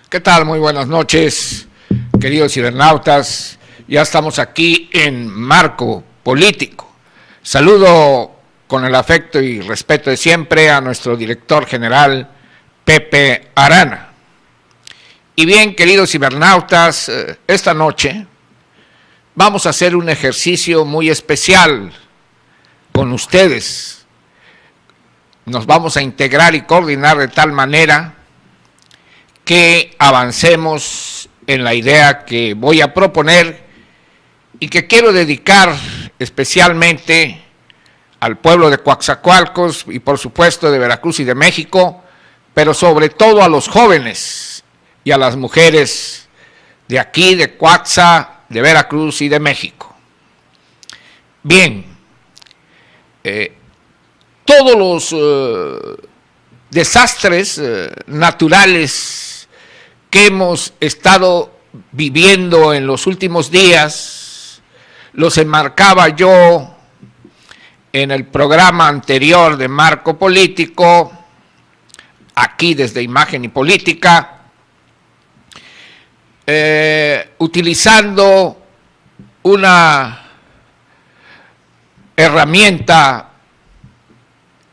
¿Qué tal? Muy buenas noches, queridos cibernautas. Ya estamos aquí en Marco Político. Saludo con el afecto y respeto de siempre a nuestro director general, Pepe Arana. Y bien, queridos cibernautas, esta noche vamos a hacer un ejercicio muy especial con ustedes. Nos vamos a integrar y coordinar de tal manera que avancemos en la idea que voy a proponer y que quiero dedicar especialmente al pueblo de Coatzacoalcos y por supuesto de Veracruz y de México, pero sobre todo a los jóvenes y a las mujeres de aquí, de Coatza, de Veracruz y de México. Bien, todos los desastres naturales que hemos estado viviendo en los últimos días, los enmarcaba yo en el programa anterior de Marco Político, aquí desde Imagen y Política, utilizando una herramienta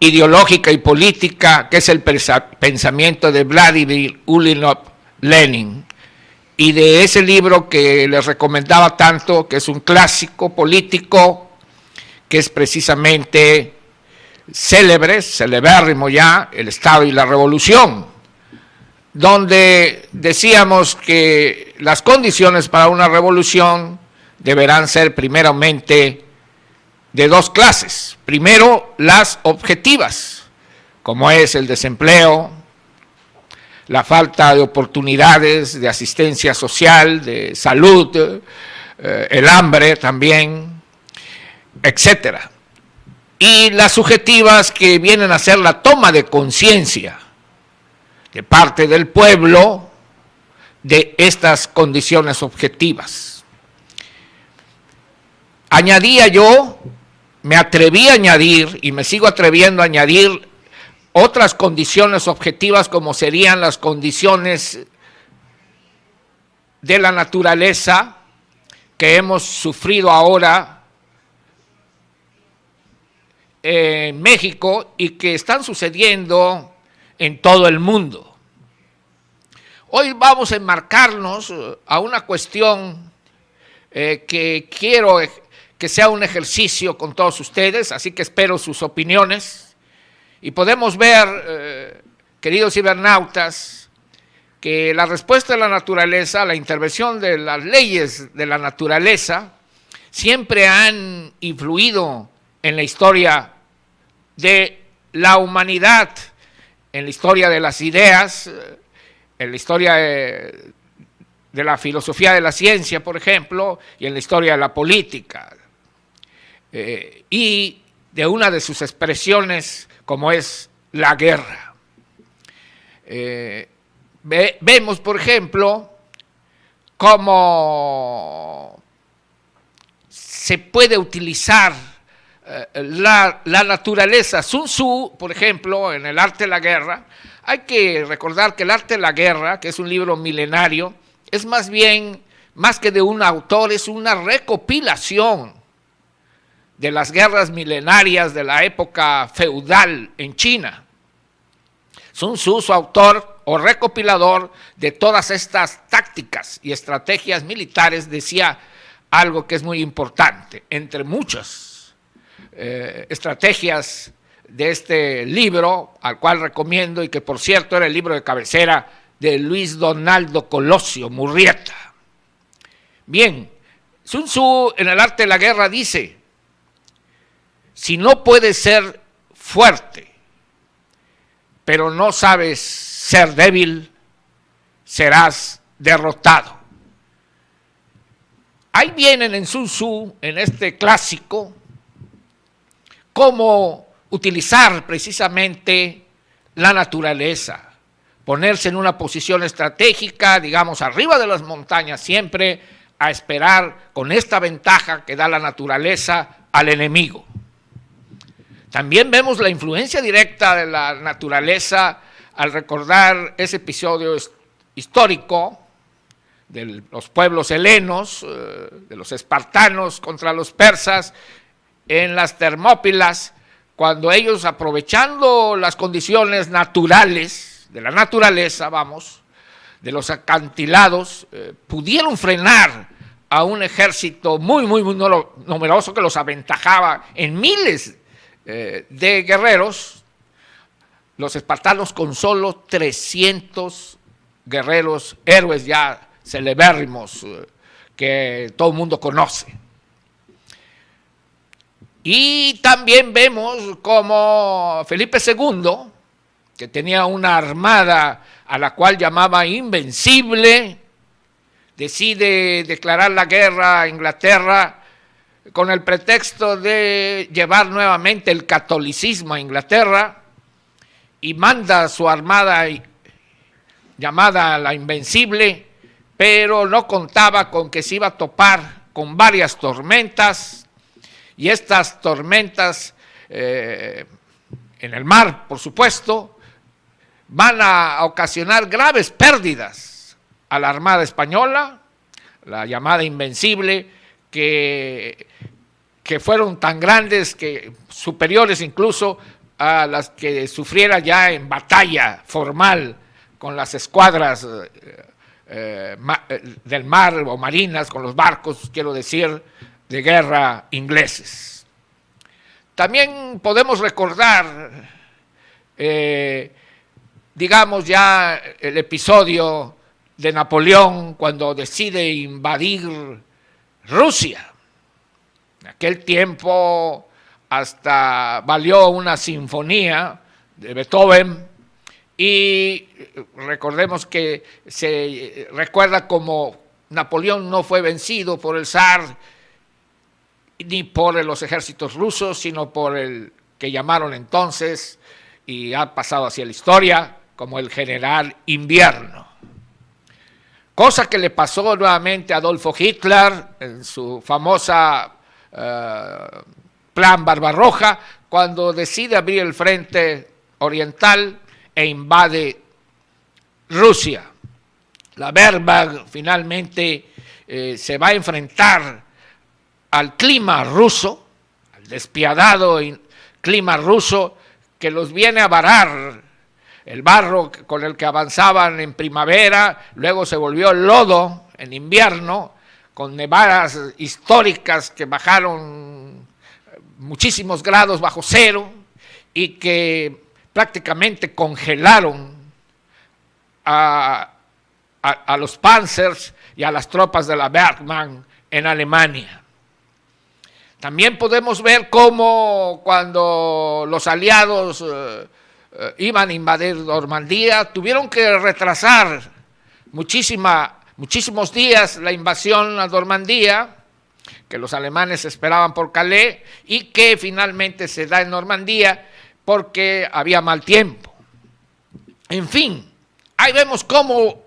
ideológica y política que es el pensamiento de Vladimir Ulyanov Lenin, y de ese libro que les recomendaba tanto, que es un clásico político, que es precisamente celebérrimo ya, El Estado y la Revolución, donde decíamos que las condiciones para una revolución deberán ser primeramente de dos clases. Primero, las objetivas, como es el desempleo, la falta de oportunidades de asistencia social, de salud, el hambre también, etcétera. Y las subjetivas, que vienen a ser la toma de conciencia de parte del pueblo de estas condiciones objetivas. Añadía yo, me atreví a añadir y me sigo atreviendo a añadir otras condiciones objetivas, como serían las condiciones de la naturaleza que hemos sufrido ahora en México y que están sucediendo en todo el mundo. Hoy vamos a enmarcarnos a una cuestión que quiero que sea un ejercicio con todos ustedes, así que espero sus opiniones. Y podemos ver, queridos cibernautas, que la respuesta de la naturaleza, la intervención de las leyes de la naturaleza, siempre han influido en la historia de la humanidad, en la historia de las ideas, en la historia de la filosofía de la ciencia, por ejemplo, y en la historia de la política. Y de una de sus expresiones, como es la guerra. Vemos, por ejemplo, cómo se puede utilizar la naturaleza. Sun Tzu, por ejemplo, en El arte de la guerra, hay que recordar que El arte de la guerra, que es un libro milenario, es más bien, más que de un autor, es una recopilación de las guerras milenarias de la época feudal en China. Sun Tzu, su autor o recopilador de todas estas tácticas y estrategias militares, decía algo que es muy importante. Entre muchas estrategias de este libro, al cual recomiendo, y que por cierto era el libro de cabecera de Luis Donaldo Colosio Murrieta. Bien, Sun Tzu en El arte de la guerra dice: si no puedes ser fuerte, pero no sabes ser débil, serás derrotado. Ahí vienen en Sun Tzu, en este clásico, cómo utilizar precisamente la naturaleza, ponerse en una posición estratégica, digamos, arriba de las montañas siempre, a esperar con esta ventaja que da la naturaleza al enemigo. También vemos la influencia directa de la naturaleza al recordar ese episodio histórico de los pueblos helenos, de los espartanos contra los persas, en las Termópilas, cuando ellos, aprovechando las condiciones naturales, de la naturaleza, de los acantilados, pudieron frenar a un ejército muy numeroso que los aventajaba en miles de guerreros. Los espartanos, con solo 300 guerreros, héroes ya celebérrimos, que todo el mundo conoce. Y también vemos como Felipe II, que tenía una armada a la cual llamaba invencible, decide declarar la guerra a Inglaterra con el pretexto de llevar nuevamente el catolicismo a Inglaterra, y manda su armada llamada la Invencible, pero no contaba con que se iba a topar con varias tormentas, y estas tormentas en el mar, por supuesto, van a ocasionar graves pérdidas a la Armada Española, la llamada Invencible, que fueron tan grandes, que superiores incluso a las que sufriera ya en batalla formal con las escuadras del mar o marinas, con los barcos, quiero decir, de guerra ingleses. También podemos recordar, digamos ya, el episodio de Napoleón cuando decide invadir Rusia. En aquel tiempo hasta valió una sinfonía de Beethoven, y recordemos que se recuerda como Napoleón no fue vencido por el zar ni por los ejércitos rusos, sino por el que llamaron entonces, y ha pasado hacia la historia, como el general Invierno. Cosa que le pasó nuevamente a Adolfo Hitler en su famosa Plan Barbarroja, cuando decide abrir el frente oriental e invade Rusia. La Wehrmacht finalmente se va a enfrentar al clima ruso, al despiadado clima ruso que los viene a varar. El barro con el que avanzaban en primavera, luego se volvió lodo en invierno, con nevadas históricas que bajaron muchísimos grados bajo cero y que prácticamente congelaron a los Panzers y a las tropas de la Wehrmacht en Alemania. También podemos ver cómo cuando los aliados iban a invadir Normandía, tuvieron que retrasar muchísimos días la invasión a Normandía, que los alemanes esperaban por Calais, y que finalmente se da en Normandía porque había mal tiempo. En fin, ahí vemos cómo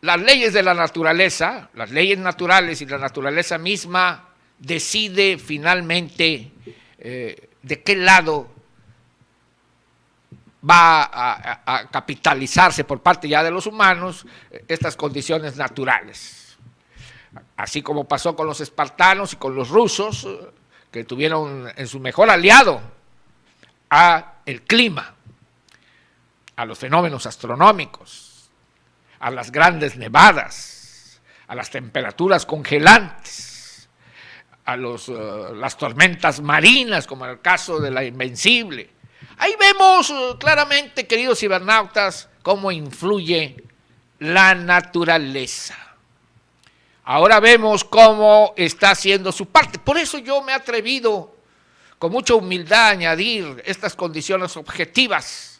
las leyes de la naturaleza, las leyes naturales y la naturaleza misma, decide finalmente de qué lado va a capitalizarse por parte ya de los humanos estas condiciones naturales. Así como pasó con los espartanos y con los rusos, que tuvieron en su mejor aliado a el clima, a los fenómenos astronómicos, a las grandes nevadas, a las temperaturas congelantes, a las tormentas marinas, como en el caso de la Invencible. Ahí vemos claramente, queridos cibernautas, cómo influye la naturaleza. Ahora vemos cómo está haciendo su parte. Por eso yo me he atrevido con mucha humildad a añadir estas condiciones objetivas,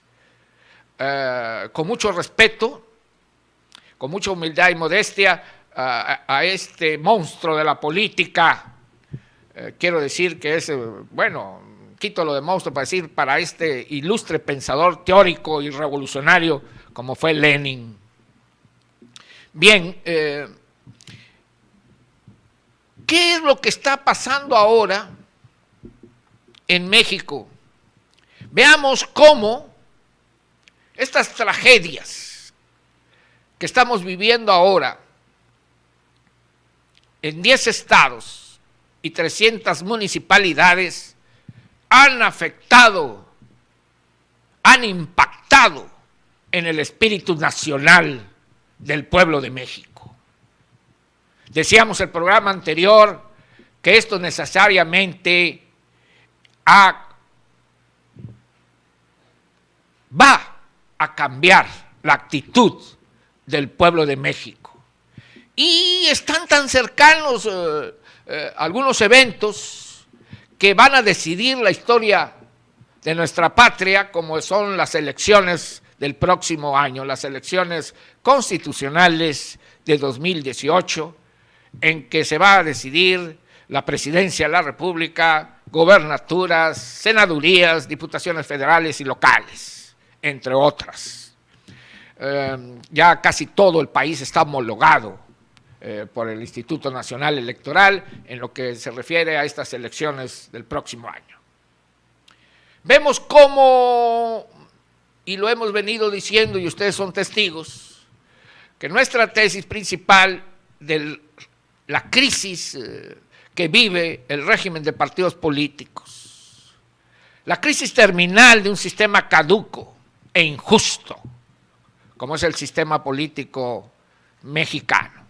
con mucho respeto, con mucha humildad y modestia a este monstruo de la política. Quiero decir que es, quito lo de monstruo para decir, para este ilustre pensador teórico y revolucionario como fue Lenin. Bien, ¿qué es lo que está pasando ahora en México? Veamos cómo estas tragedias que estamos viviendo ahora en 10 estados y 300 municipalidades han afectado, han impactado en el espíritu nacional del pueblo de México. Decíamos en el programa anterior que esto necesariamente va a cambiar la actitud del pueblo de México. Y están tan cercanos algunos eventos que van a decidir la historia de nuestra patria, como son las elecciones del próximo año, las elecciones constitucionales de 2018, en que se va a decidir la presidencia de la República, gobernaturas, senadurías, diputaciones federales y locales, entre otras. Ya casi todo el país está homologado por el Instituto Nacional Electoral en lo que se refiere a estas elecciones del próximo año. Vemos cómo, y lo hemos venido diciendo y ustedes son testigos, que nuestra tesis principal de la crisis que vive el régimen de partidos políticos, la crisis terminal de un sistema caduco e injusto, como es el sistema político mexicano.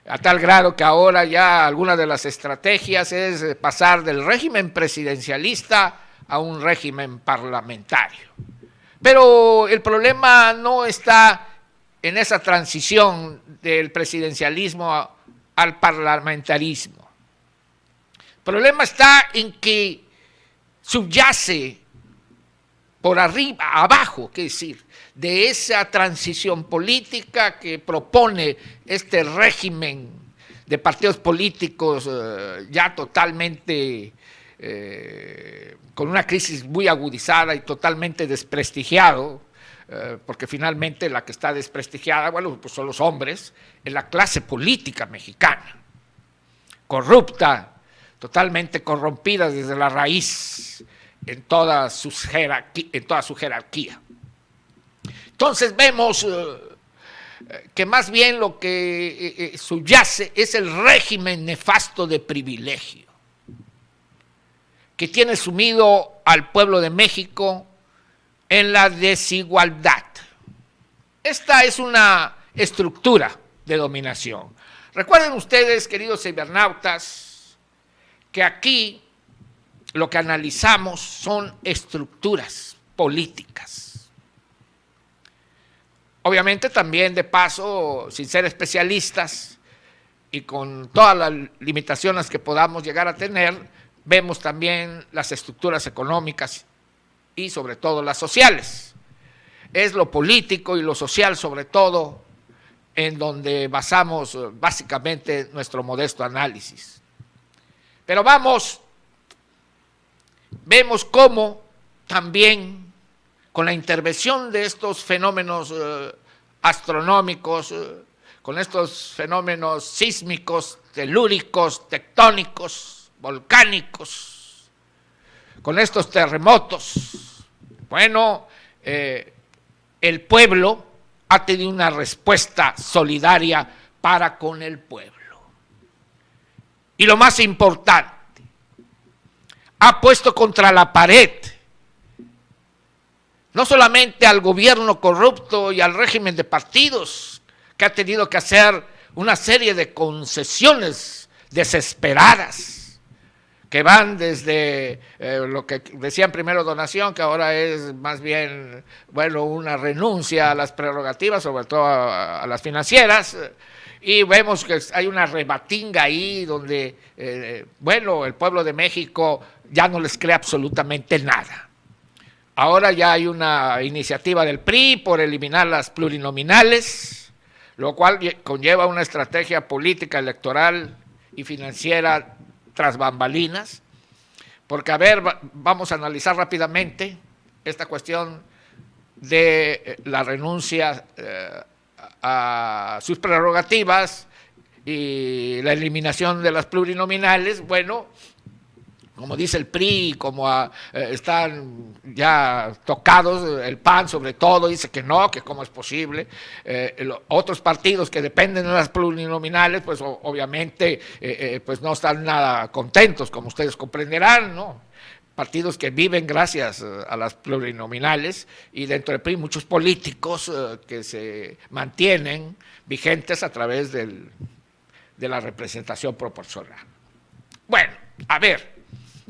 A tal grado que ahora ya alguna de las estrategias es pasar del régimen presidencialista a un régimen parlamentario. Pero el problema no está en esa transición del presidencialismo al parlamentarismo. El problema está en que subyace por arriba, abajo, qué decir, de esa transición política que propone este régimen de partidos políticos ya totalmente con una crisis muy agudizada y totalmente desprestigiado, porque finalmente la que está desprestigiada, bueno, pues son los hombres, en la clase política mexicana, corrupta, totalmente corrompida desde la raíz, en toda su jerarquía. Entonces vemos que más bien lo que subyace es el régimen nefasto de privilegio que tiene sumido al pueblo de México en la desigualdad. Esta es una estructura de dominación. Recuerden ustedes, queridos cibernautas, que aquí lo que analizamos son estructuras políticas. Obviamente también de paso, sin ser especialistas y con todas las limitaciones que podamos llegar a tener, vemos también las estructuras económicas y sobre todo las sociales. Es lo político y lo social sobre todo en donde basamos básicamente nuestro modesto análisis. Pero vemos cómo también con la intervención de estos fenómenos astronómicos, con estos fenómenos sísmicos, telúricos, tectónicos, volcánicos, con estos terremotos, bueno, el pueblo ha tenido una respuesta solidaria para con el pueblo. Y lo más importante, ha puesto contra la pared no solamente al gobierno corrupto y al régimen de partidos, que ha tenido que hacer una serie de concesiones desesperadas, que van desde lo que decían primero donación, que ahora es más bien, bueno, una renuncia a las prerrogativas, sobre todo a las financieras, y vemos que hay una rebatinga ahí donde, bueno, el pueblo de México ya no les cree absolutamente nada. Ahora ya hay una iniciativa del PRI por eliminar las plurinominales, lo cual conlleva una estrategia política, electoral y financiera tras bambalinas, porque, a ver, vamos a analizar rápidamente esta cuestión de la renuncia a sus prerrogativas y la eliminación de las plurinominales. Bueno, como dice el PRI, como están ya tocados, el PAN sobre todo, dice que no, que cómo es posible. Otros partidos que dependen de las plurinominales, pues obviamente pues no están nada contentos, como ustedes comprenderán, ¿no? Partidos que viven gracias a las plurinominales, y dentro del PRI muchos políticos que se mantienen vigentes a través de la representación proporcional. Bueno, a ver,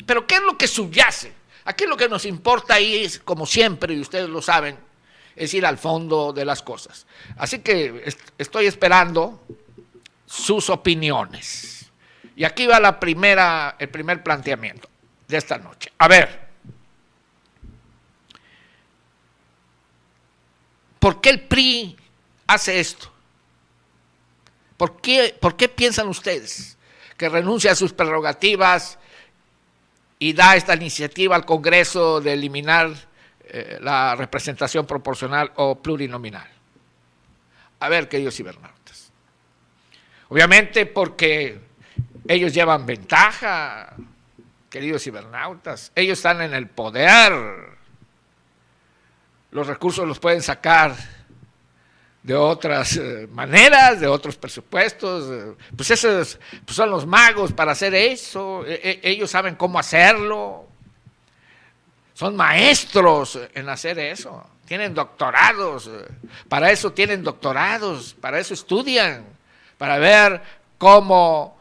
pero ¿qué es lo que subyace? Aquí lo que nos importa ahí es, como siempre, y ustedes lo saben, es ir al fondo de las cosas. Así que estoy esperando sus opiniones. Y aquí va el primer planteamiento de esta noche. A ver, ¿por qué el PRI hace esto? ¿Por qué piensan ustedes que renuncia a sus prerrogativas y da esta iniciativa al Congreso de eliminar la representación proporcional o plurinominal? A ver, queridos cibernautas. Obviamente porque ellos llevan ventaja, queridos cibernautas. Ellos están en el poder. Los recursos los pueden sacar de otras maneras, de otros presupuestos. Pues esos pues son los magos para hacer eso. Ellos saben cómo hacerlo. Son maestros en hacer eso. Tienen doctorados. Para eso tienen doctorados. Para eso estudian. Para ver cómo...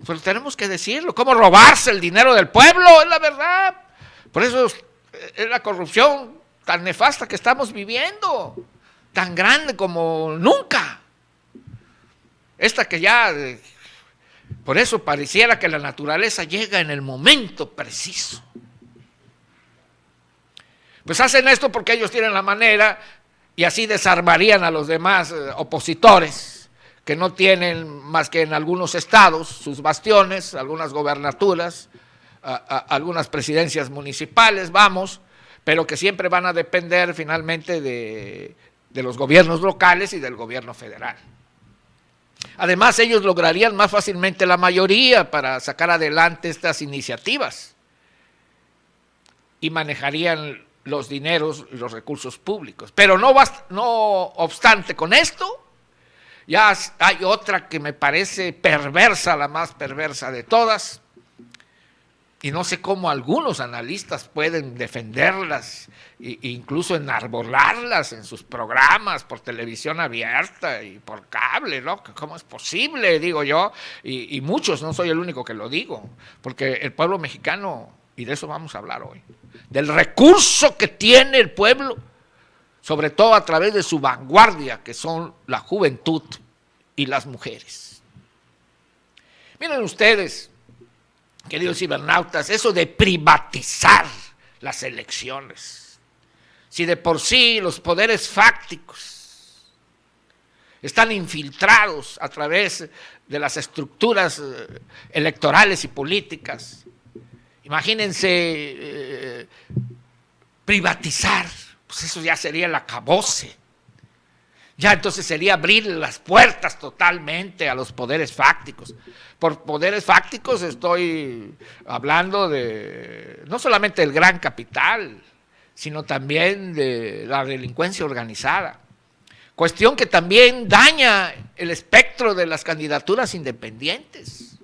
Pues tenemos que decirlo. Cómo robarse el dinero del pueblo, es la verdad. Por eso es la corrupción tan nefasta que estamos viviendo, tan grande como nunca. Esta que ya, por eso pareciera que la naturaleza llega en el momento preciso. Pues hacen esto porque ellos tienen la manera y así desarmarían a los demás opositores que no tienen más que en algunos estados sus bastiones, algunas gobernaturas, algunas presidencias municipales, pero que siempre van a depender finalmente de los gobiernos locales y del gobierno federal. Además, ellos lograrían más fácilmente la mayoría para sacar adelante estas iniciativas y manejarían los dineros y los recursos públicos. Pero no obstante con esto, ya hay otra que me parece perversa, la más perversa de todas, y no sé cómo algunos analistas pueden defenderlas e incluso enarbolarlas en sus programas por televisión abierta y por cable, ¿no? ¿Cómo es posible? Digo yo, y muchos, no soy el único que lo digo, porque el pueblo mexicano, y de eso vamos a hablar hoy, del recurso que tiene el pueblo, sobre todo a través de su vanguardia, que son la juventud y las mujeres. Miren ustedes, queridos cibernautas, eso de privatizar las elecciones. Si de por sí los poderes fácticos están infiltrados a través de las estructuras electorales y políticas, imagínense privatizar, pues eso ya sería el acabose. Ya entonces sería abrir las puertas totalmente a los poderes fácticos. Por poderes fácticos estoy hablando de no solamente del gran capital, sino también de la delincuencia organizada. Cuestión que también daña el espectro de las candidaturas independientes.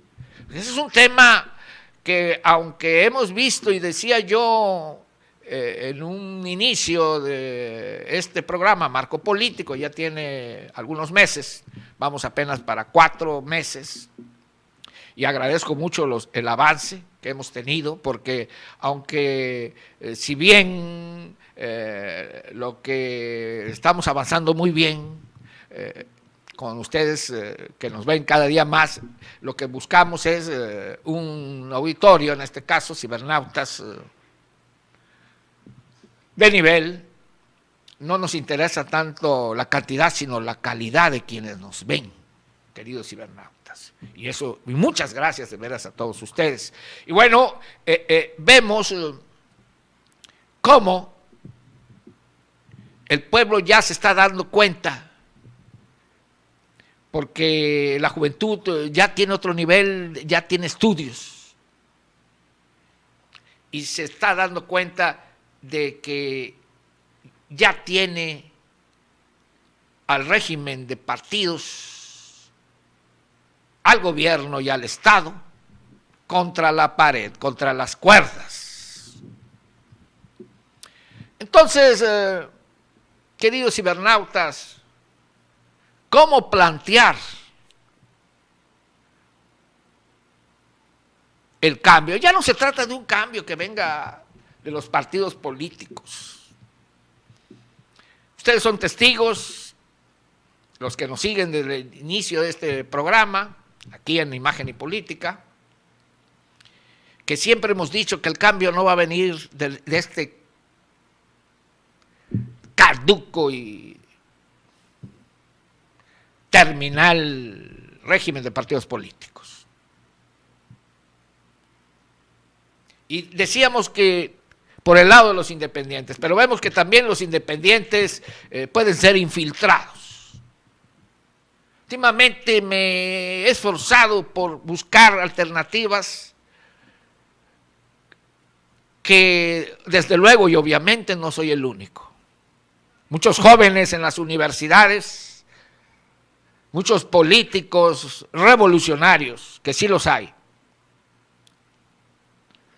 Ese es un tema que, aunque hemos visto, y decía yo en un inicio de este programa, Marco Político, ya tiene algunos meses, vamos apenas para 4 meses, y agradezco mucho el avance que hemos tenido, porque aunque si bien lo que estamos avanzando muy bien, con ustedes que nos ven cada día más, lo que buscamos es un auditorio, en este caso cibernautas, de nivel. No nos interesa tanto la cantidad, sino la calidad de quienes nos ven, queridos cibernautas. Y eso, y muchas gracias de veras a todos ustedes. Y bueno, vemos cómo el pueblo ya se está dando cuenta porque la juventud ya tiene otro nivel, ya tiene estudios y se está dando cuenta de que ya tiene al régimen de partidos, al gobierno y al Estado contra la pared, contra las cuerdas. Entonces, queridos cibernautas, ¿cómo plantear el cambio? Ya no se trata de un cambio que venga de los partidos políticos. Ustedes son testigos, los que nos siguen desde el inicio de este programa, aquí en Imagen y Política, que siempre hemos dicho que el cambio no va a venir de este caduco y terminal régimen de partidos políticos. Y decíamos que por el lado de los independientes, pero vemos que también los independientes pueden ser infiltrados. Últimamente me he esforzado por buscar alternativas que desde luego y obviamente no soy el único. Muchos jóvenes en las universidades, muchos políticos revolucionarios, que sí los hay.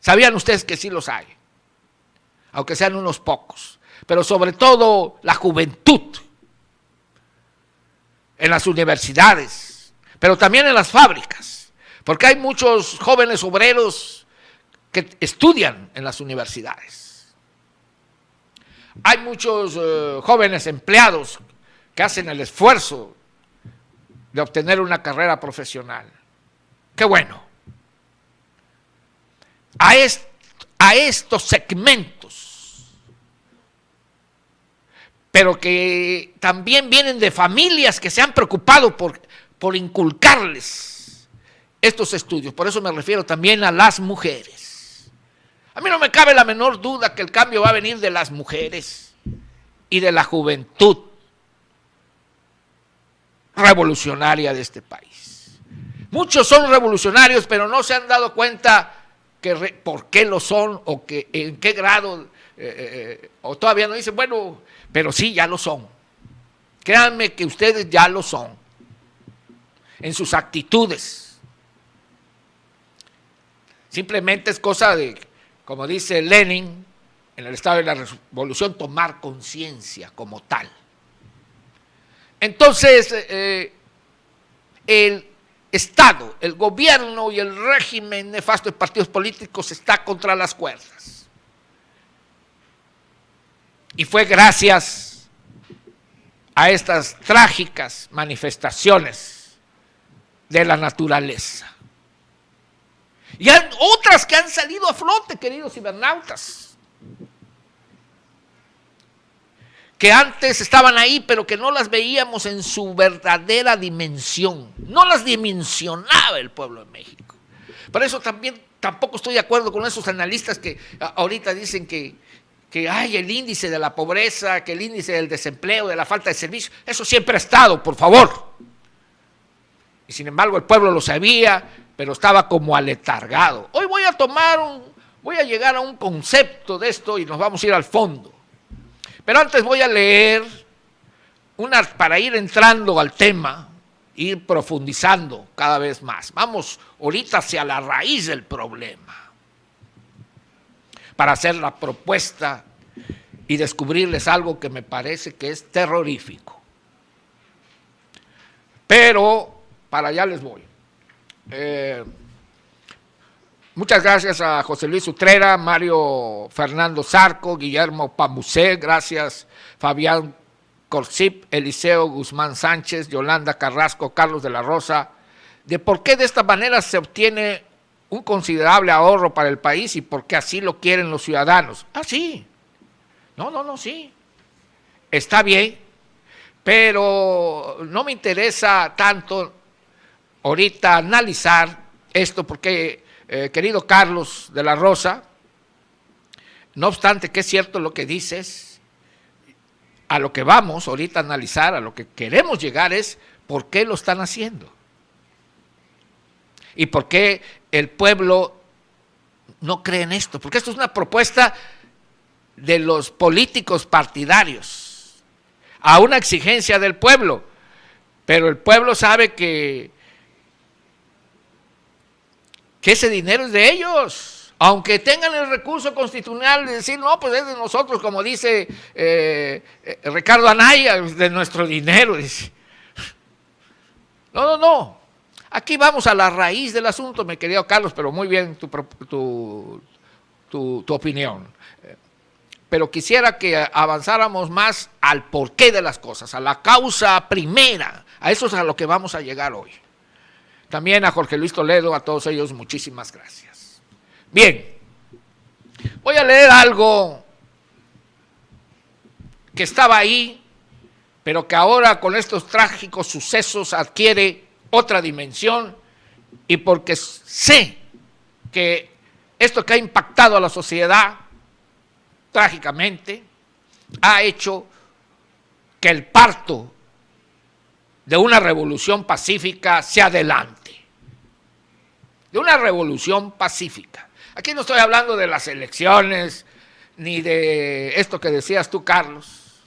¿Sabían ustedes que sí los hay? Aunque sean unos pocos. Pero sobre todo la juventud en las universidades, pero también en las fábricas, porque hay muchos jóvenes obreros que estudian en las universidades. Hay muchos jóvenes empleados que hacen el esfuerzo de obtener una carrera profesional. ¡Qué bueno! A estos segmentos, pero que también vienen de familias que se han preocupado por inculcarles estos estudios. Por eso me refiero también a las mujeres. A mí no me cabe la menor duda que el cambio va a venir de las mujeres y de la juventud revolucionaria de este país. Muchos son revolucionarios, pero no se han dado cuenta por qué lo son o que en qué grado, o todavía no dicen, bueno, pero sí, ya lo son. Créanme que ustedes ya lo son, en sus actitudes. Simplemente es cosa de, como dice Lenin, en el estado de la revolución, tomar conciencia como tal. Entonces, el Estado, el gobierno y el régimen nefasto de partidos políticos está contra las cuerdas. Y fue gracias a estas trágicas manifestaciones de la naturaleza. Y hay otras que han salido a flote, queridos cibernautas, que antes estaban ahí, pero que no las veíamos en su verdadera dimensión. No las dimensionaba el pueblo de México. Por eso tampoco estoy de acuerdo con esos analistas que ahorita dicen que hay el índice de la pobreza, que el índice del desempleo, de la falta de servicios. Eso siempre ha estado, por favor. Y sin embargo el pueblo lo sabía, pero estaba como aletargado. Hoy voy a llegar a un concepto de esto y nos vamos a ir al fondo. Pero antes voy a leer para ir entrando al tema, ir profundizando cada vez más. Vamos ahorita hacia la raíz del problema, para hacer la propuesta y descubrirles algo que me parece que es terrorífico. Pero para allá les voy. Muchas gracias a José Luis Utrera, Mario Fernando Zarco, Guillermo Pamusé, gracias Fabián Corsip, Eliseo Guzmán Sánchez, Yolanda Carrasco, Carlos de la Rosa, de por qué de esta manera se obtiene un considerable ahorro para el país y por qué así lo quieren los ciudadanos. Ah, sí. No, sí. Está bien, pero no me interesa tanto ahorita analizar esto porque... querido Carlos de la Rosa, no obstante que es cierto lo que dices, a lo que vamos ahorita a analizar, a lo que queremos llegar es por qué lo están haciendo y por qué el pueblo no cree en esto, porque esto es una propuesta de los políticos partidarios a una exigencia del pueblo, pero el pueblo sabe que ese dinero es de ellos, aunque tengan el recurso constitucional de decir, no, pues es de nosotros, como dice Ricardo Anaya, de nuestro dinero, dice. No, aquí vamos a la raíz del asunto, mi querido Carlos, pero muy bien tu opinión. Pero quisiera que avanzáramos más al porqué de las cosas, a la causa primera, a eso es a lo que vamos a llegar hoy. También a Jorge Luis Toledo, a todos ellos, muchísimas gracias. Bien, voy a leer algo que estaba ahí, pero que ahora con estos trágicos sucesos adquiere otra dimensión, y porque sé que esto que ha impactado a la sociedad trágicamente ha hecho que el parto de una revolución pacífica se adelante, de una revolución pacífica. Aquí no estoy hablando de las elecciones, ni de esto que decías tú, Carlos,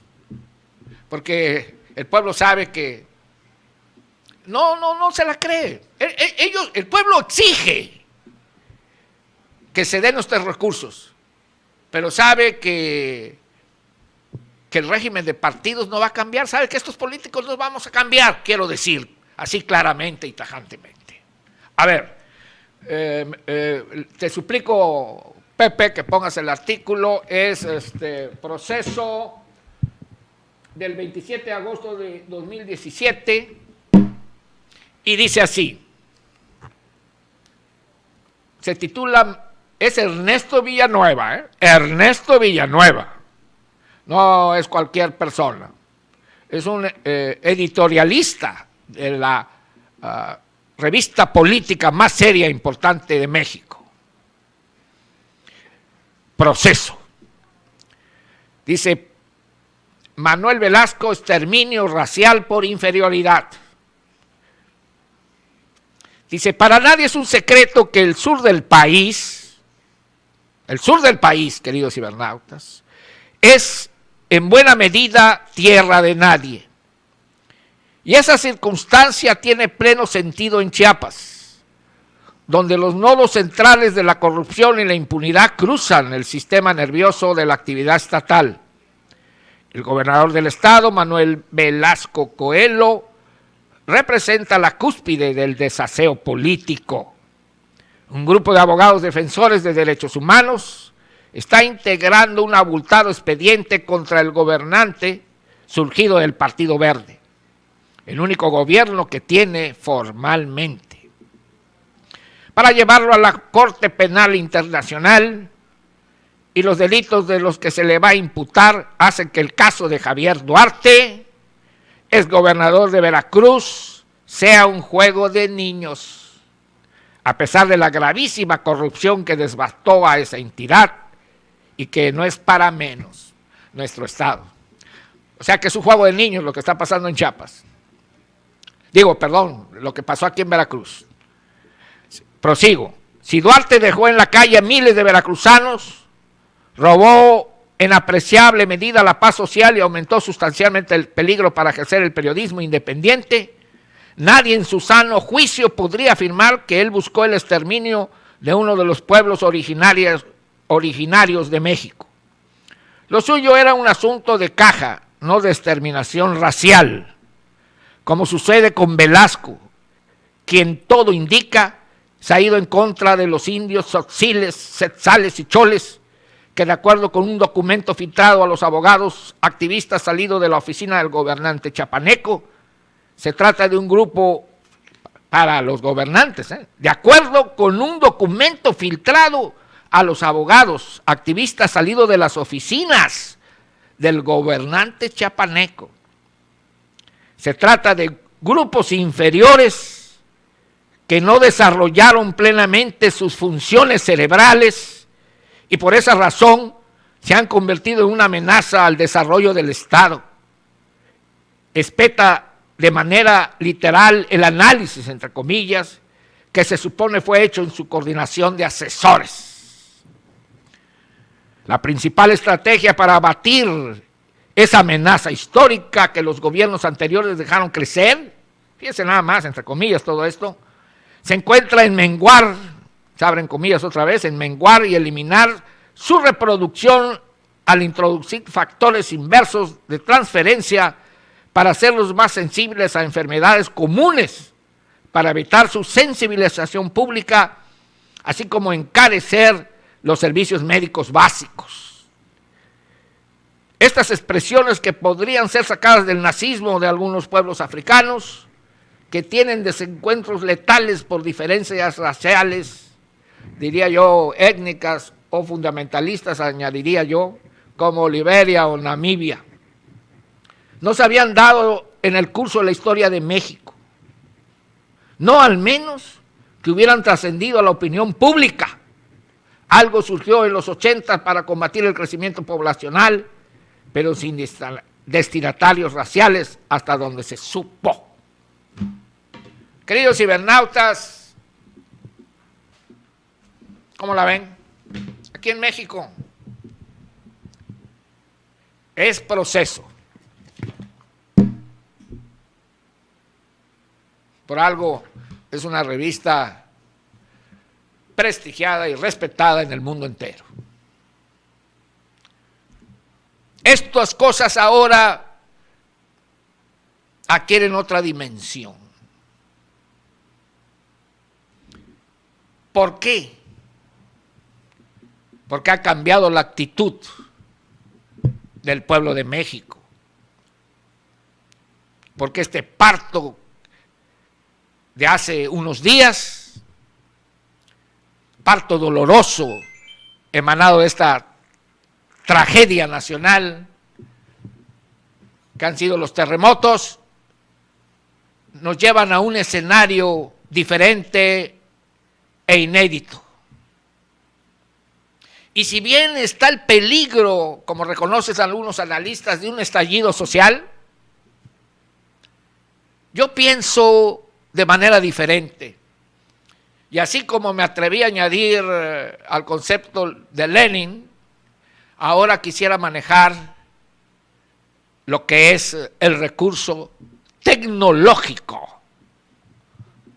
porque el pueblo sabe que no se la cree. El pueblo exige que se den estos recursos, pero sabe que el régimen de partidos no va a cambiar, sabe que estos políticos no vamos a cambiar, quiero decir, así claramente y tajantemente. A ver, te suplico, Pepe, que pongas el artículo, es proceso del 27 de agosto de 2017, y dice así, se titula, es Ernesto Villanueva, Ernesto Villanueva, no es cualquier persona, es un editorialista de la revista política más seria e importante de México. Proceso. Dice, Manuel Velasco, exterminio racial por inferioridad. Dice, para nadie es un secreto que el sur del país, queridos cibernautas, es en buena medida tierra de nadie. Y esa circunstancia tiene pleno sentido en Chiapas, donde los nodos centrales de la corrupción y la impunidad cruzan el sistema nervioso de la actividad estatal. El gobernador del estado, Manuel Velasco Coelho, representa la cúspide del desaseo político. Un grupo de abogados defensores de derechos humanos está integrando un abultado expediente contra el gobernante surgido del Partido Verde, el único gobierno que tiene formalmente, para llevarlo a la Corte Penal Internacional, y los delitos de los que se le va a imputar hacen que el caso de Javier Duarte, exgobernador de Veracruz, sea un juego de niños, a pesar de la gravísima corrupción que devastó a esa entidad y que no es para menos nuestro estado. O sea que es un juego de niños lo que está pasando en Chiapas. Lo que pasó aquí en Veracruz. Prosigo. Si Duarte dejó en la calle a miles de veracruzanos, robó en apreciable medida la paz social y aumentó sustancialmente el peligro para ejercer el periodismo independiente, nadie en su sano juicio podría afirmar que él buscó el exterminio de uno de los pueblos originarios de México. Lo suyo era un asunto de caja, no de exterminación racial, como sucede con Velasco, quien todo indica se ha ido en contra de los indios tzotziltes, setzales y choles, que de acuerdo con un documento filtrado a los abogados activistas salido de la oficina del gobernante chapaneco, se trata de un grupo para los gobernantes, de acuerdo con un documento filtrado a los abogados activistas salido de las oficinas del gobernante chapaneco. Se trata de grupos inferiores que no desarrollaron plenamente sus funciones cerebrales y por esa razón se han convertido en una amenaza al desarrollo del Estado. Espeta de manera literal el análisis, entre comillas, que se supone fue hecho en su coordinación de asesores. La principal estrategia para abatir esa amenaza histórica que los gobiernos anteriores dejaron crecer, fíjense nada más, entre comillas, todo esto, se encuentra en menguar, se abren comillas otra vez, en menguar y eliminar su reproducción al introducir factores inversos de transferencia para hacerlos más sensibles a enfermedades comunes, para evitar su sensibilización pública, así como encarecer los servicios médicos básicos. Estas expresiones que podrían ser sacadas del nazismo de algunos pueblos africanos, que tienen desencuentros letales por diferencias raciales, diría yo, étnicas o fundamentalistas, añadiría yo, como Liberia o Namibia, no se habían dado en el curso de la historia de México, no al menos que hubieran trascendido a la opinión pública. Algo surgió en los 80 para combatir el crecimiento poblacional, pero sin destinatarios raciales hasta donde se supo. Queridos cibernautas, ¿cómo la ven? Aquí en México es proceso. Por algo es una revista prestigiada y respetada en el mundo entero. Estas cosas ahora adquieren otra dimensión. ¿Por qué? Porque ha cambiado la actitud del pueblo de México. Porque este parto de hace unos días, parto doloroso emanado de esta tragedia nacional que han sido los terremotos, nos llevan a un escenario diferente e inédito. Y si bien está el peligro, como reconocen algunos analistas, de un estallido social, yo pienso de manera diferente. Y así como me atreví a añadir al concepto de Lenin, ahora quisiera manejar lo que es el recurso tecnológico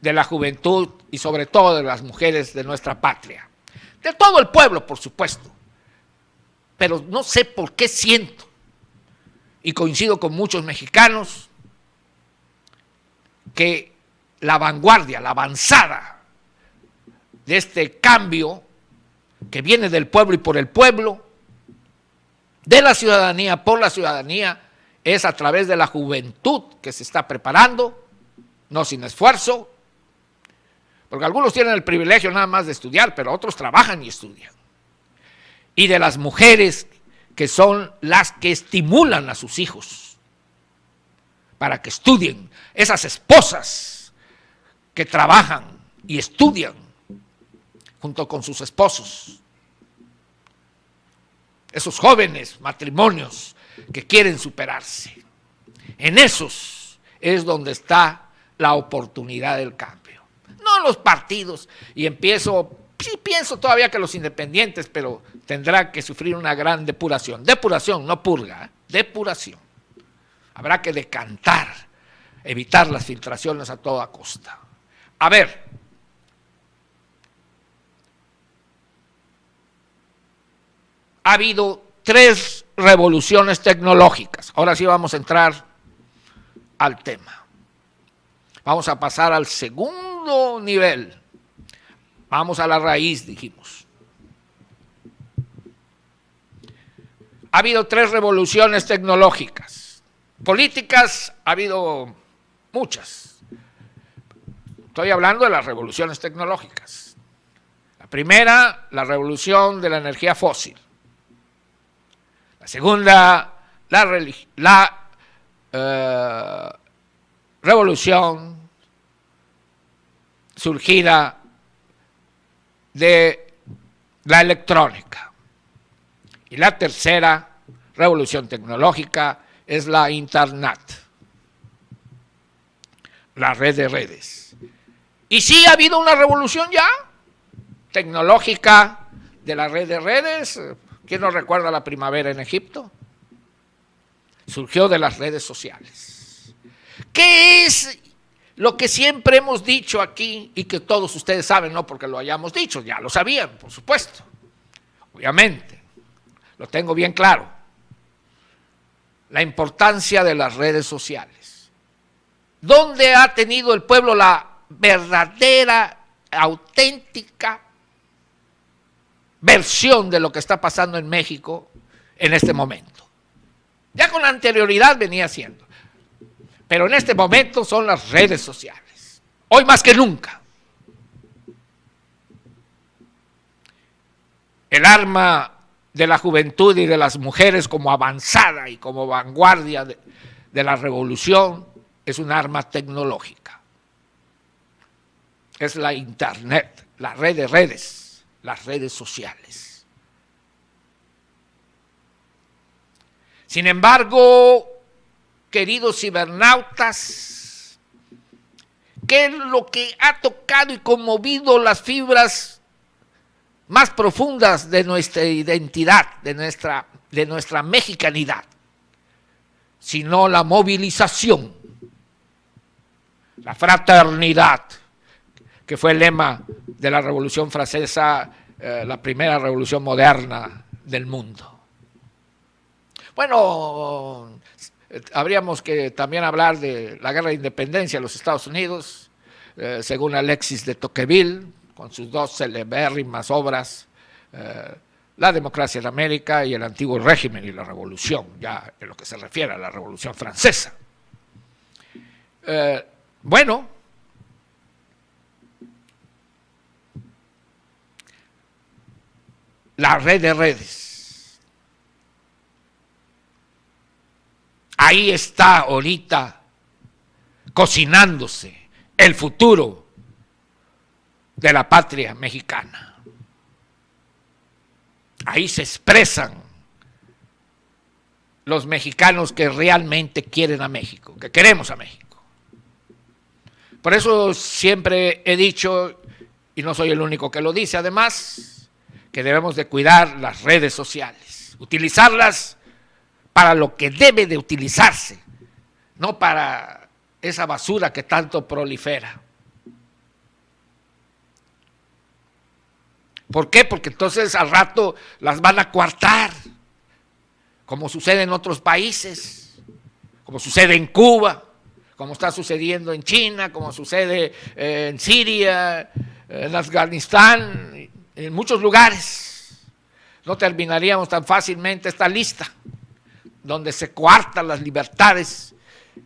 de la juventud y sobre todo de las mujeres de nuestra patria. De todo el pueblo, por supuesto. Pero no sé por qué siento, y coincido con muchos mexicanos, que la vanguardia, la avanzada de este cambio que viene del pueblo y por el pueblo, de la ciudadanía por la ciudadanía, es a través de la juventud que se está preparando, no sin esfuerzo, porque algunos tienen el privilegio nada más de estudiar, pero otros trabajan y estudian. Y de las mujeres que son las que estimulan a sus hijos para que estudien, esas esposas que trabajan y estudian junto con sus esposos, esos jóvenes matrimonios que quieren superarse. En esos es donde está la oportunidad del cambio. No en los partidos, y sí pienso todavía que los independientes, pero tendrá que sufrir una gran depuración. Depuración, no purga, depuración. Habrá que decantar, evitar las filtraciones a toda costa. A ver, ha habido 3 revoluciones tecnológicas. Ahora sí vamos a entrar al tema. Vamos a pasar al segundo nivel. Vamos a la raíz, dijimos. Ha habido 3 revoluciones tecnológicas. Políticas ha habido muchas. Estoy hablando de las revoluciones tecnológicas. La primera, la revolución de la energía fósil. La segunda, la revolución surgida de la electrónica. Y la tercera revolución tecnológica es la Internet. la red de redes. Y sí ha habido una revolución ya tecnológica de la red de redes. ¿Quién no recuerda la primavera en Egipto? Surgió de las redes sociales. ¿Qué es lo que siempre hemos dicho aquí y que todos ustedes saben, no porque lo hayamos dicho, ya lo sabían, por supuesto, obviamente, lo tengo bien claro, la importancia de las redes sociales? ¿Dónde ha tenido el pueblo la verdadera, auténtica versión de lo que está pasando en México en este momento? Ya con anterioridad venía siendo, pero en este momento son las redes sociales, hoy más que nunca. El arma de la juventud y de las mujeres como avanzada y como vanguardia de la revolución es un arma tecnológica. Es la internet, la red de redes, las redes sociales. Sin embargo, queridos cibernautas, ¿qué es lo que ha tocado y conmovido las fibras más profundas de nuestra identidad, de nuestra mexicanidad? Sino la movilización, la fraternidad, que fue el lema de la Revolución Francesa, la primera revolución moderna del mundo. Bueno, habríamos que también hablar de la guerra de independencia de los Estados Unidos, según Alexis de Tocqueville, con sus dos celebérrimas obras, La democracia en América y El antiguo régimen y la revolución, ya en lo que se refiere a la Revolución Francesa. Bueno, la red de redes. Ahí está ahorita cocinándose el futuro de la patria mexicana. Ahí se expresan los mexicanos que realmente quieren a México, que queremos a México. Por eso siempre he dicho, y no soy el único que lo dice además, que debemos de cuidar las redes sociales, utilizarlas para lo que debe de utilizarse, no para esa basura que tanto prolifera. ¿Por qué? Porque entonces al rato las van a coartar, como sucede en otros países, como sucede en Cuba, como está sucediendo en China, como sucede en Siria, en Afganistán, en muchos lugares. No terminaríamos tan fácilmente esta lista, donde se coartan las libertades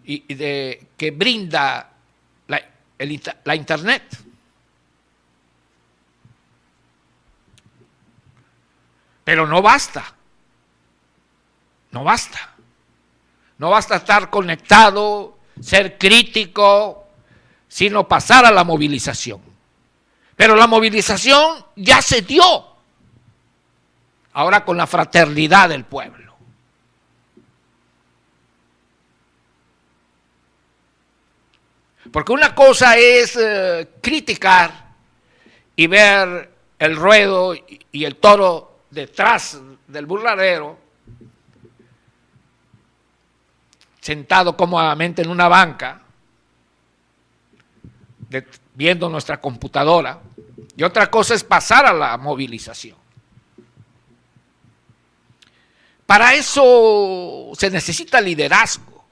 que brinda la Internet. Pero no basta. No basta. No basta estar conectado, ser crítico, sino pasar a la movilización. Pero la movilización ya se dio. Ahora con la fraternidad del pueblo. Porque una cosa es criticar y ver el ruedo y el toro detrás del burladero, sentado cómodamente en una banca, viendo nuestra computadora, y otra cosa es pasar a la movilización. Para eso se necesita liderazgo.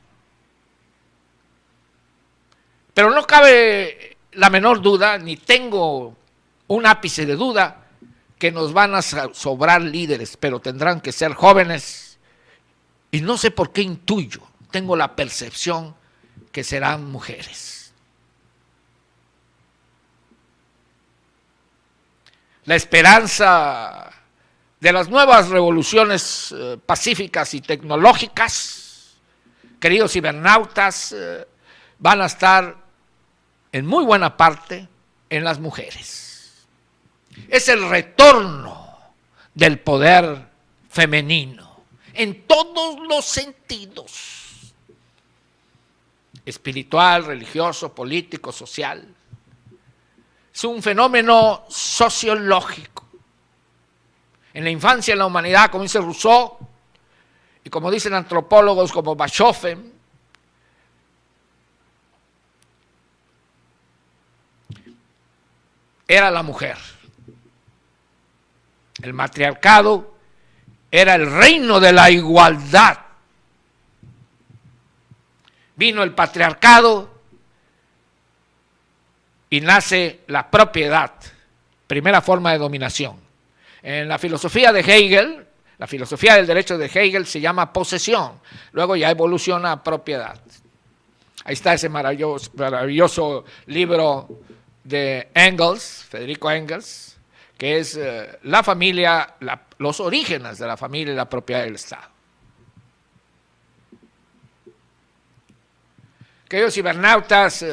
Pero no cabe la menor duda, ni tengo un ápice de duda, que nos van a sobrar líderes, pero tendrán que ser jóvenes. Y no sé por qué intuyo, tengo la percepción que serán mujeres. La esperanza de las nuevas revoluciones pacíficas y tecnológicas, queridos cibernautas, van a estar en muy buena parte en las mujeres. Es el retorno del poder femenino en todos los sentidos. espiritual, religioso, político, social. Es un fenómeno sociológico. En la infancia, en la humanidad, como dice Rousseau, y como dicen antropólogos como Bachofen, era la mujer. El matriarcado era el reino de la igualdad. Vino el patriarcado y nace la propiedad, primera forma de dominación. En la filosofía de Hegel, la filosofía del derecho de Hegel se llama posesión, luego ya evoluciona a propiedad. Ahí está ese maravilloso libro de Engels, Federico Engels, que es la familia, los orígenes de la familia y la propiedad del Estado. Queridos cibernautas,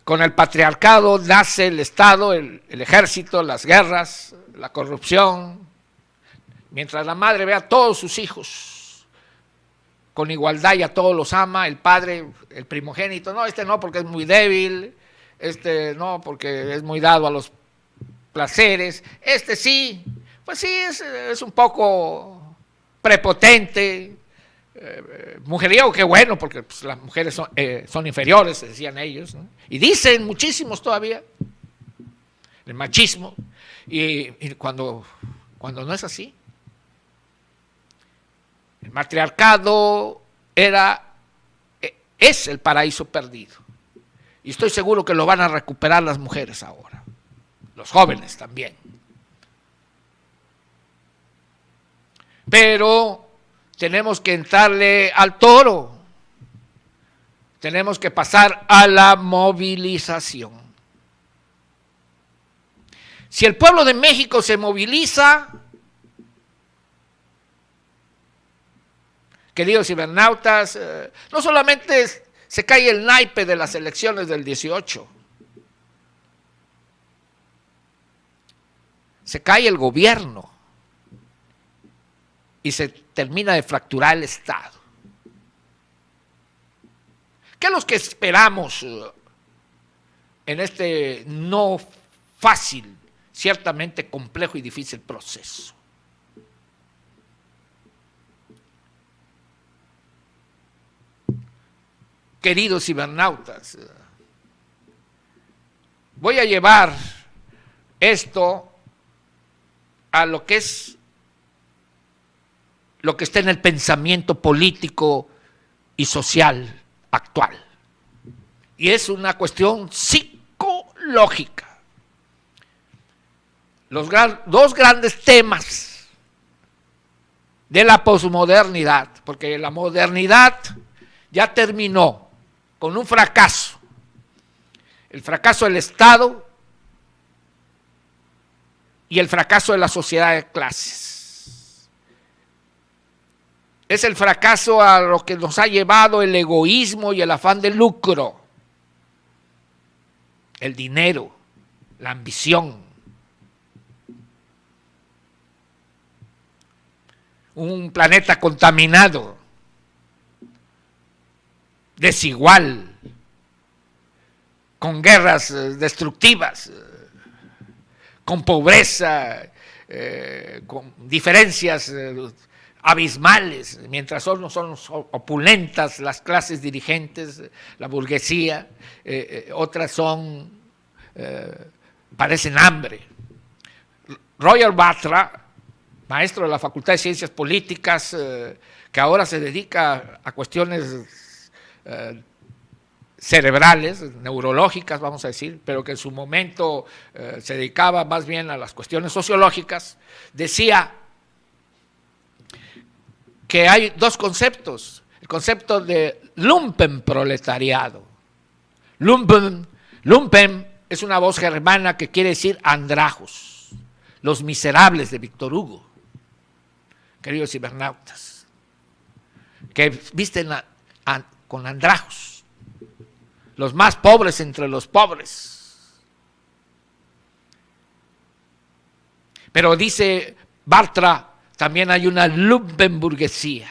con el patriarcado nace el Estado, el ejército, las guerras, la corrupción. Mientras la madre ve a todos sus hijos con igualdad y a todos los ama, el padre, el primogénito, no, este no porque es muy débil, este no porque es muy dado a los placeres, este sí, pues sí, es un poco prepotente, mujeriego, qué bueno, porque pues, las mujeres son inferiores, decían ellos, ¿no? Y dicen muchísimos todavía, el machismo, y cuando no es así. El matriarcado es el paraíso perdido, y estoy seguro que lo van a recuperar las mujeres ahora, los jóvenes también. Pero tenemos que entrarle al toro, tenemos que pasar a la movilización. Si el pueblo de México se moviliza, queridos cibernautas, no solamente se cae el naipe de las elecciones del 18, se cae el gobierno y se termina de fracturar el Estado. ¿Qué es lo que esperamos en este no fácil, ciertamente complejo y difícil proceso? Queridos cibernautas, voy a llevar esto a lo que está en el pensamiento político y social actual. Y es una cuestión psicológica. Los dos grandes temas de la posmodernidad, porque la modernidad ya terminó con un fracaso. El fracaso del Estado y el fracaso de la sociedad de clases. Es el fracaso a lo que nos ha llevado el egoísmo y el afán de lucro, el dinero, la ambición. Un planeta contaminado, desigual, con guerras destructivas, con pobreza, con diferencias abismales, mientras son opulentas las clases dirigentes, la burguesía, otras padecen hambre. Roger Bartra, maestro de la Facultad de Ciencias Políticas, que ahora se dedica a cuestiones cerebrales, neurológicas, vamos a decir, pero que en su momento se dedicaba más bien a las cuestiones sociológicas, decía que hay dos conceptos: el concepto de lumpenproletariado. Lumpen es una voz germana que quiere decir andrajos, los miserables de Víctor Hugo, queridos cibernautas, que visten con andrajos, los más pobres entre los pobres. Pero dice Bartra, también hay una lumpenburguesía,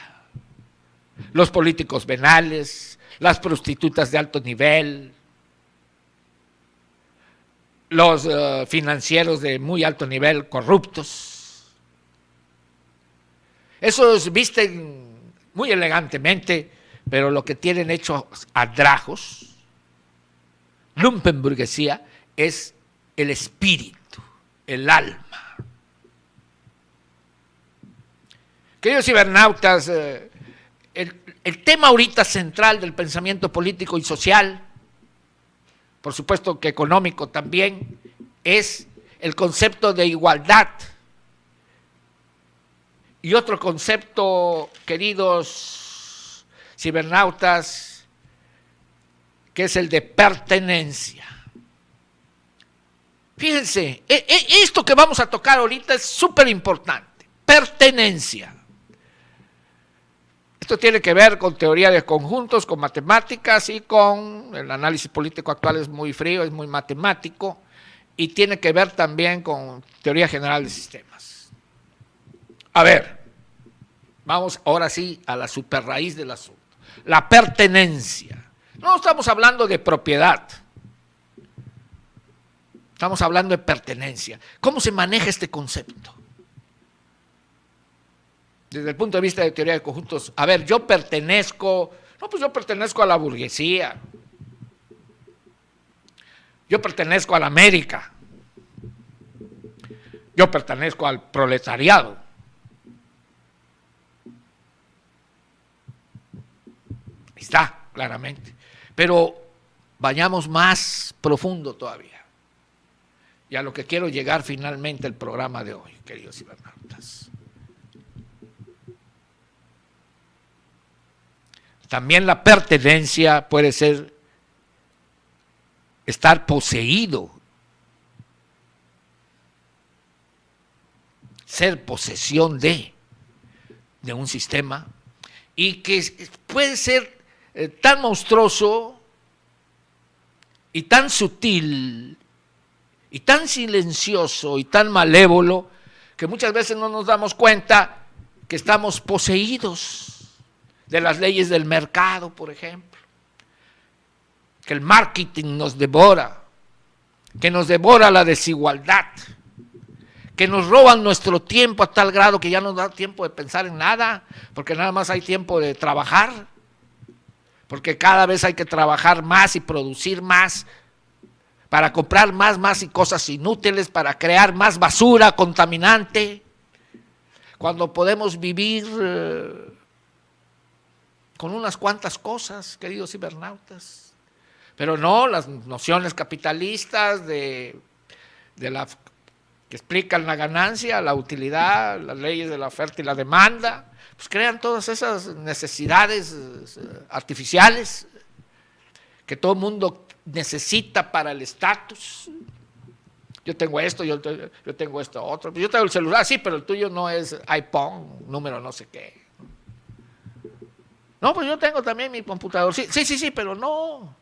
los políticos venales, las prostitutas de alto nivel, los financieros de muy alto nivel corruptos. Esos visten muy elegantemente, pero lo que tienen hecho andrajos, lumpenburguesía, es el espíritu, el alma. Queridos cibernautas, el tema ahorita central del pensamiento político y social, por supuesto que económico también, es el concepto de igualdad. Y otro concepto, queridos cibernautas, que es el de pertenencia. Fíjense, esto que vamos a tocar ahorita es súper importante, pertenencia. Esto tiene que ver con teoría de conjuntos, con matemáticas y con el análisis político actual es muy frío, es muy matemático y tiene que ver también con teoría general de sistemas. A ver, vamos ahora sí a la superraíz del asunto, la pertenencia. No estamos hablando de propiedad, estamos hablando de pertenencia. ¿Cómo se maneja este concepto? Desde el punto de vista de teoría de conjuntos, a ver, yo pertenezco a la burguesía, yo pertenezco a la América, yo pertenezco al proletariado. Está, claramente. Pero vayamos más profundo todavía. Y a lo que quiero llegar finalmente el programa de hoy, queridos cibernautas. También la pertenencia puede ser estar poseído, ser posesión de un sistema, y que puede ser tan monstruoso y tan sutil y tan silencioso y tan malévolo que muchas veces no nos damos cuenta que estamos poseídos de las leyes del mercado, por ejemplo, que el marketing nos devora, que nos devora la desigualdad, que nos roban nuestro tiempo a tal grado que ya no da tiempo de pensar en nada, porque nada más hay tiempo de trabajar, porque cada vez hay que trabajar más y producir más, para comprar más y cosas inútiles, para crear más basura contaminante, cuando podemos vivir con unas cuantas cosas, queridos cibernautas. Pero no, las nociones capitalistas que explican la ganancia, la utilidad, las leyes de la oferta y la demanda, pues crean todas esas necesidades artificiales que todo el mundo necesita para el estatus. Yo tengo esto, yo tengo esto otro. Yo tengo el celular, sí, pero el tuyo no es iPhone, número no sé qué. No, pues yo tengo también mi computador. Sí, pero no.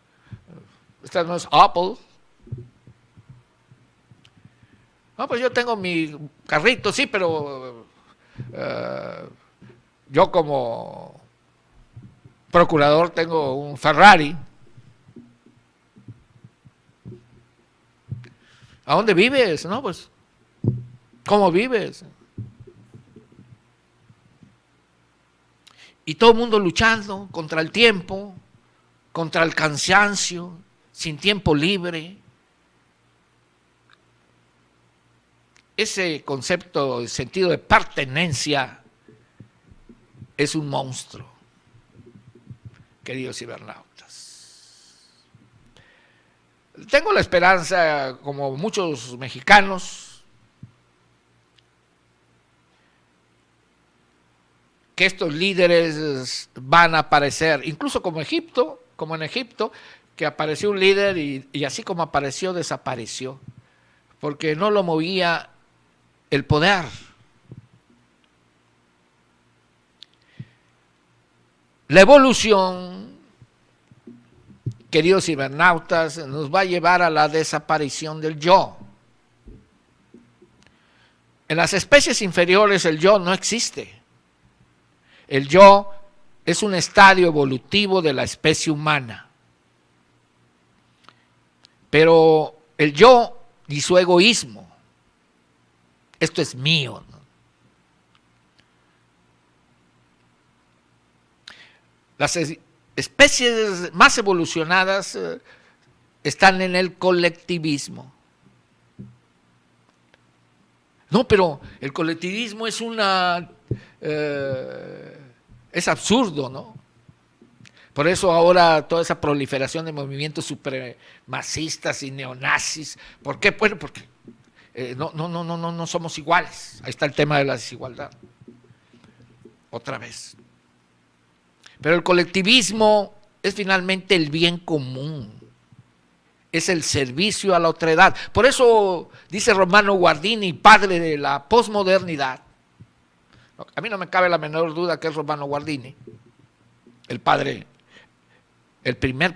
Esta no es Apple. No, pues yo tengo mi carrito, sí, pero yo como procurador tengo un Ferrari. ¿A dónde vives? No, pues, ¿cómo vives? Y todo el mundo luchando contra el tiempo, contra el cansancio, sin tiempo libre. Ese concepto, el sentido de pertenencia, es un monstruo, queridos cibernautas. Tengo la esperanza, como muchos mexicanos, que estos líderes van a aparecer, incluso como en Egipto, que apareció un líder y así como apareció, desapareció, porque no lo movía el poder. La evolución, queridos cibernautas, nos va a llevar a la desaparición del yo. En las especies inferiores el yo no existe. El yo es un estadio evolutivo de la especie humana. Pero el yo y su egoísmo, esto es mío, ¿no? Las especies más evolucionadas están en el colectivismo. No, pero el colectivismo es es absurdo, ¿no? Por eso ahora toda esa proliferación de movimientos supremacistas y neonazis. ¿Por qué? Bueno, porque no somos iguales. Ahí está el tema de la desigualdad. Otra vez. Pero el colectivismo es finalmente el bien común. Es el servicio a la otredad. Por eso dice Romano Guardini, padre de la posmodernidad. A mí no me cabe la menor duda que es Romano Guardini, el primer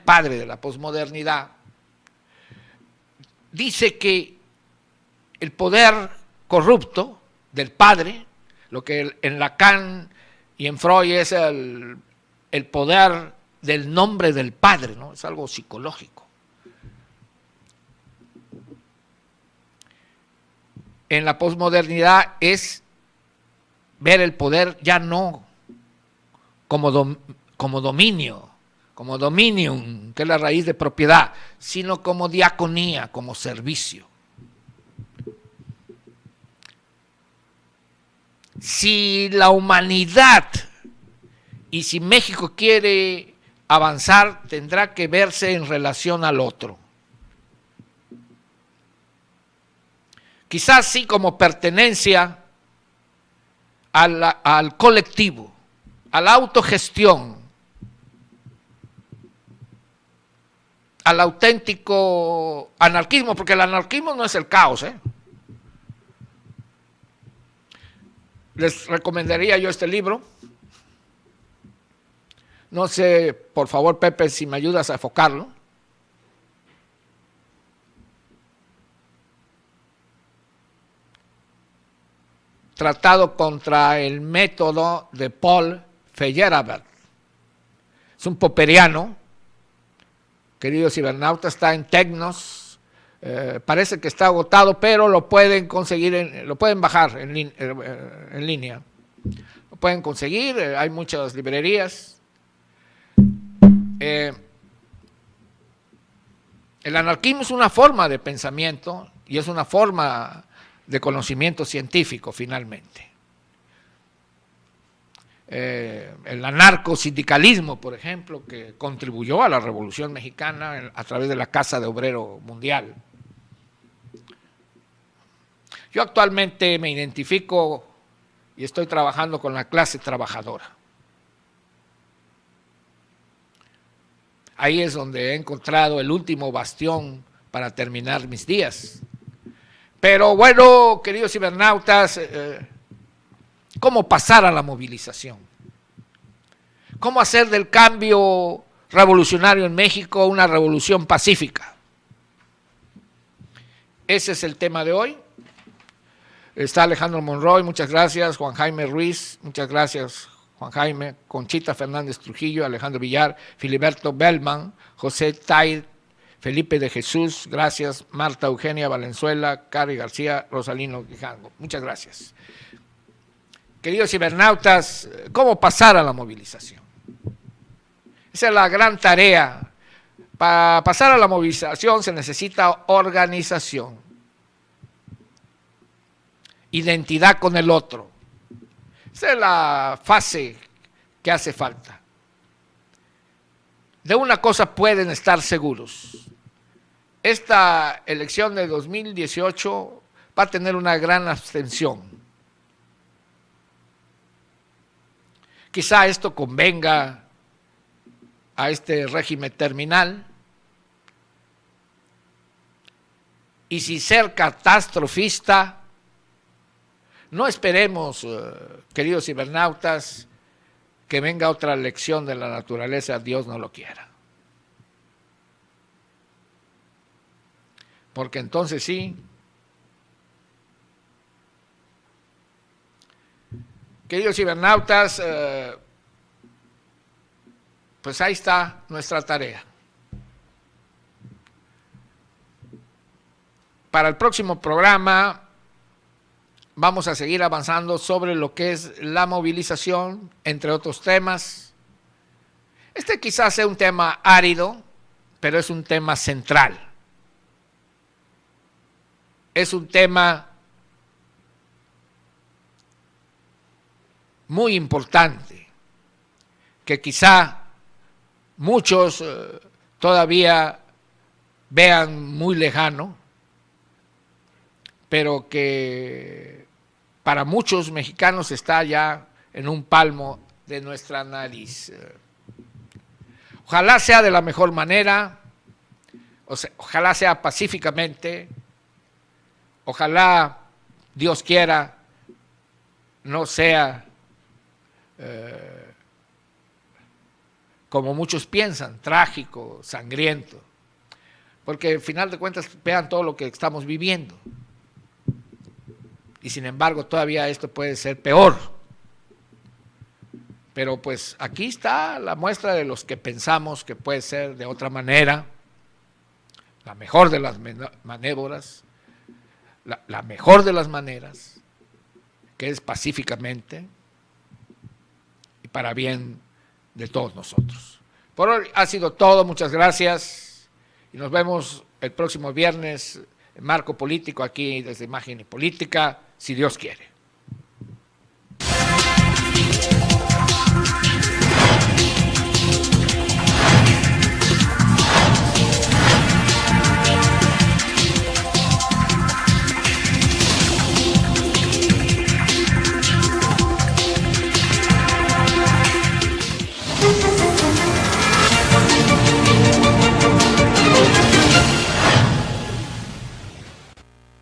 padre de la posmodernidad. Dice que el poder corrupto del padre, lo que en Lacan y en Freud es el poder del nombre del padre, ¿no? Es algo psicológico. En la posmodernidad es ver el poder ya no como dominio, como dominium, que es la raíz de propiedad, sino como diaconía, como servicio. Si la humanidad y si México quiere avanzar, tendrá que verse en relación al otro. Quizás sí como pertenencia al colectivo, a la autogestión, al auténtico anarquismo, porque el anarquismo no es el caos, ¿eh? Les recomendaría yo este libro. No sé, por favor, Pepe, si me ayudas a enfocarlo. Tratado contra el método de Paul Feyerabend. Es un popperiano, querido cibernauta, está en Tecnos, parece que está agotado, pero lo pueden conseguir, lo pueden bajar en línea. Lo pueden conseguir, hay muchas librerías. El anarquismo es una forma de pensamiento y es una forma de conocimiento científico, finalmente. El anarcosindicalismo, por ejemplo, que contribuyó a la Revolución Mexicana a través de la Casa de Obrero Mundial. Yo actualmente me identifico y estoy trabajando con la clase trabajadora. Ahí es donde he encontrado el último bastión para terminar mis días. Pero bueno, queridos cibernautas, ¿cómo pasar a la movilización? ¿Cómo hacer del cambio revolucionario en México una revolución pacífica? Ese es el tema de hoy. Está Alejandro Monroy, muchas gracias. Juan Jaime Ruiz, muchas gracias, Juan Jaime. Conchita Fernández Trujillo, Alejandro Villar, Filiberto Bellman, José Tair, Felipe de Jesús, gracias. Marta Eugenia Valenzuela, Cari García, Rosalino Quijango, muchas gracias. Queridos cibernautas, ¿cómo pasar a la movilización? Esa es la gran tarea. Para pasar a la movilización se necesita organización, identidad con el otro. Esa es la fase que hace falta. De una cosa pueden estar seguros. Esta elección de 2018 va a tener una gran abstención. Quizá esto convenga a este régimen terminal. Y sin ser catastrofista, no esperemos, queridos cibernautas, que venga otra lección de la naturaleza, Dios no lo quiera. Porque entonces sí, queridos cibernautas, pues ahí está nuestra tarea. Para el próximo programa vamos a seguir avanzando sobre lo que es la movilización, entre otros temas. Este quizás sea un tema árido, pero es un tema central. Es un tema muy importante, que quizá muchos todavía vean muy lejano, pero que para muchos mexicanos está ya en un palmo de nuestra nariz. Ojalá sea de la mejor manera, ojalá sea pacíficamente, ojalá Dios quiera no sea como muchos piensan, trágico, sangriento, porque al final de cuentas vean todo lo que estamos viviendo. Y sin embargo todavía esto puede ser peor. Pero pues aquí está la muestra de los que pensamos que puede ser de otra manera, la mejor de las manévoras, la mejor de las maneras, que es pacíficamente y para bien de todos nosotros. Por hoy ha sido todo, muchas gracias y nos vemos el próximo viernes en Marco Político, aquí desde Imagen y Política, si Dios quiere.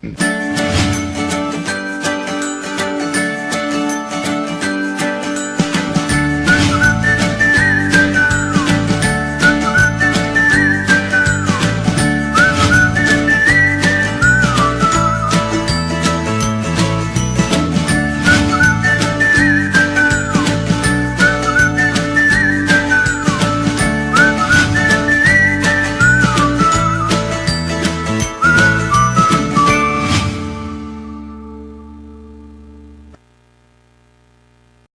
Mm-hmm.